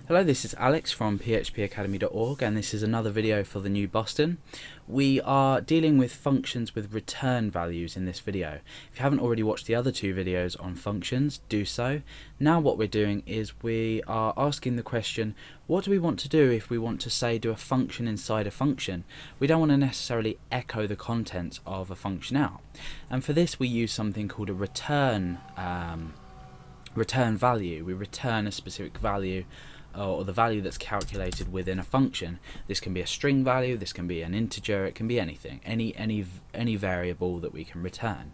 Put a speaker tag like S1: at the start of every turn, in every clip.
S1: Hello, this is Alex from phpacademy.org, and this is another video for the new Boston. We are dealing with functions with return values in this video. If you haven't already watched the other two videos on functions, do so. Now what we're doing is we are asking the question, what do we want to do if we want to, say, do a function inside a function? We don't want to necessarily echo the contents of a function out. And for this we use something called a return value. We return a specific value, or the value that's calculated within a function. This can be a string value, this can be an integer, it can be anything, any variable that we can return.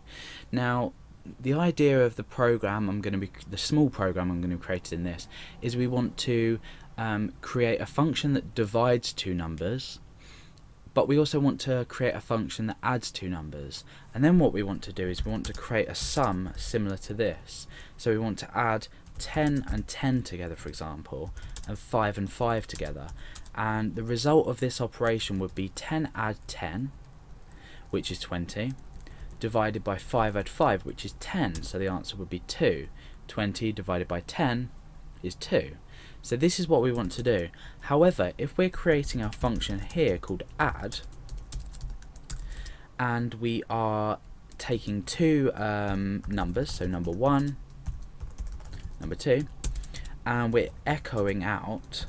S1: Now the idea of the program the small program I'm going to create in this is we want to create a function that divides two numbers, but we also want to create a function that adds two numbers. And then what we want to do is we want to create a sum similar to this. So we want to add 10 and 10 together, for example, and 5 and 5 together, and the result of this operation would be 10 add 10, which is 20, divided by 5 add 5, which is 10, so the answer would be 2. 20 divided by 10 is 2. So this is what we want to do. However, if we're creating our function here called add, and we are taking two numbers, so number 1, number 2, and we're echoing out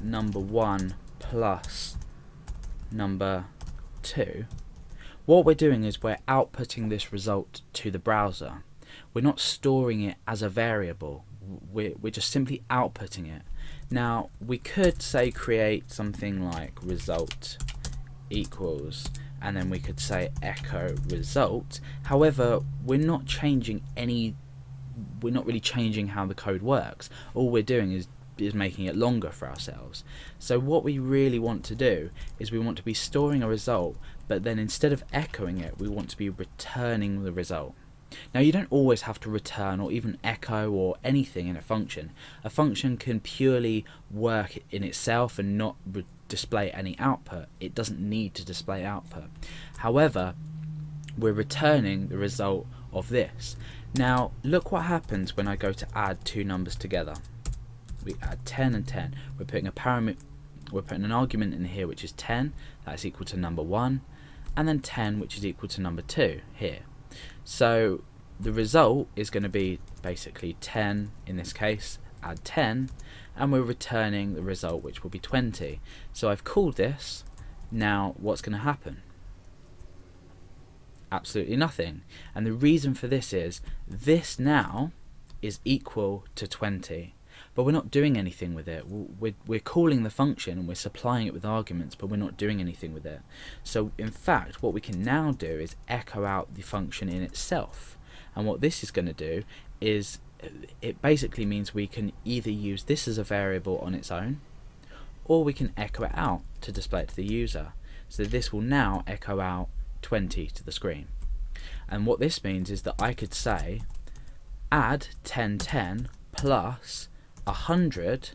S1: number 1 plus number 2, what we're doing is we're outputting this result to the browser. We're not storing it as a variable, we're just simply outputting it. Now we could say create something like result equals, and then we could say echo result. However, we're not really changing how the code works. All we're doing is making it longer for ourselves. So what we really want to do is we want to be storing a result, but then instead of echoing it, we want to be returning the result. Now you don't always have to return or even echo or anything in a function. A function can purely work in itself and not display any output. It doesn't need to display output. However, we're returning the result of this. Now look what happens when I go to add two numbers together. We add 10 and 10. We're putting an argument in here which is 10, that's equal to number 1, and then 10 which is equal to number 2 here. So the result is going to be basically 10 in this case, add 10, and we're returning the result which will be 20. So I've called this. Now what's going to happen? Absolutely nothing. And the reason for this is this now is equal to 20, but we're not doing anything with it. We're calling the function and we're supplying it with arguments, but we're not doing anything with it. So in fact what we can now do is echo out the function in itself, and what this is going to do is it basically means we can either use this as a variable on its own, or we can echo it out to display it to the user. So this will now echo out 20 to the screen. And what this means is that I could say add 1010 plus 100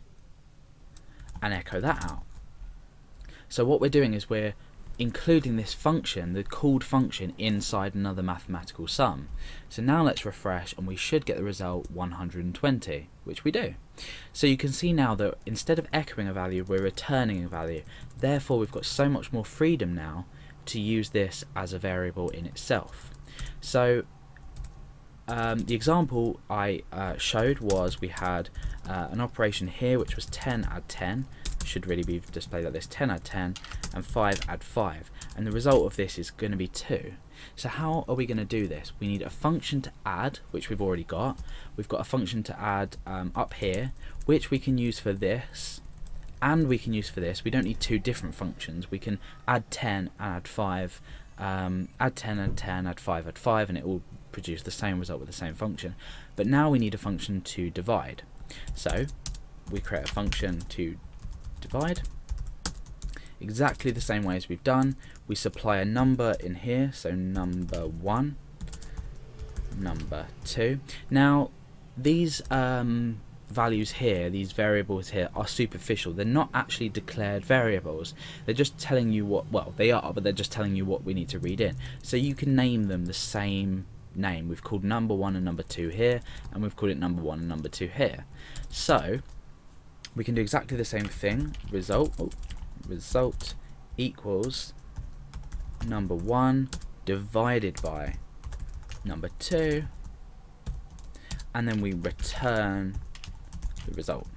S1: and echo that out. So what we're doing is we're including this function, the called function, inside another mathematical sum. So now let's refresh and we should get the result 120, which we do. So you can see now that instead of echoing a value, we're returning a value. Therefore we've got so much more freedom now to use this as a variable in itself. So the example I showed was we had an operation here which was 10 add 10, should really be displayed like this, 10 add 10, and 5 add 5, and the result of this is going to be 2. So how are we going to do this? We need a function to add, which we've already got. We've got a function to add up here, which we can use for this, and we can use for this. We don't need two different functions. We can add 10 and add 5, add 10 and 10, add 5 add 5, and it will produce the same result with the same function. But now we need a function to divide. So we create a function to divide exactly the same way as we've done. We supply a number in here, so number 1, number 2. Now these values here, these variables here, are superficial. They're not actually declared variables. They're just telling you what, well, they are, but they're just telling you what we need to read in. So you can name them the same name. We've called number 1 and number 2 here, and we've called it number 1 and number 2 here. So we can do exactly the same thing. Result equals number 1 divided by number 2, and then we return the result.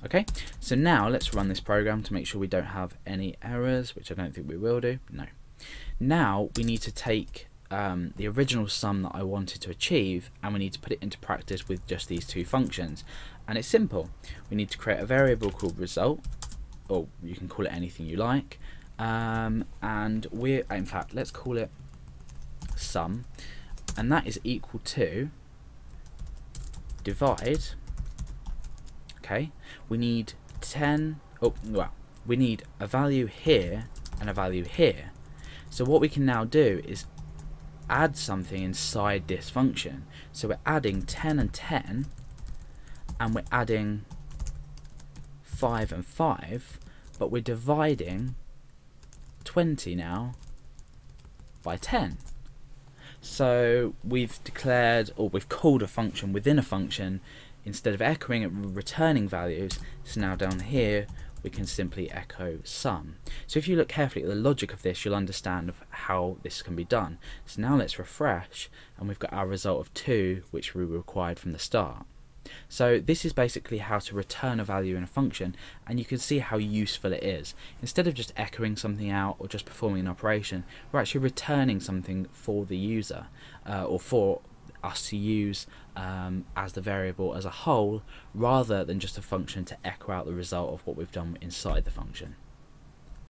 S1: Okay, so now let's run this program to make sure we don't have any errors, which I don't think we will do. No. Now we need to take the original sum that I wanted to achieve, and we need to put it into practice with just these two functions. And it's simple. We need to create a variable called result, or you can call it anything you like, and in fact, let's call it sum, and that is equal to divide. Okay, we need 10. We need a value here and a value here. So what we can now do is add something inside this function. So we're adding 10 and 10, and we're adding 5 and 5, but we're dividing 20 now by 10. So we've declared, or we've called a function within a function. Instead of echoing it, returning values. So now down here we can simply echo sum. So if you look carefully at the logic of this, you'll understand how this can be done. So now let's refresh, and we've got our result of 2, which we required from the start. So this is basically how to return a value in a function, and you can see how useful it is. Instead of just echoing something out or just performing an operation, we're actually returning something for the user, or for us to use as the variable as a whole, rather than just a function to echo out the result of what we've done inside the function.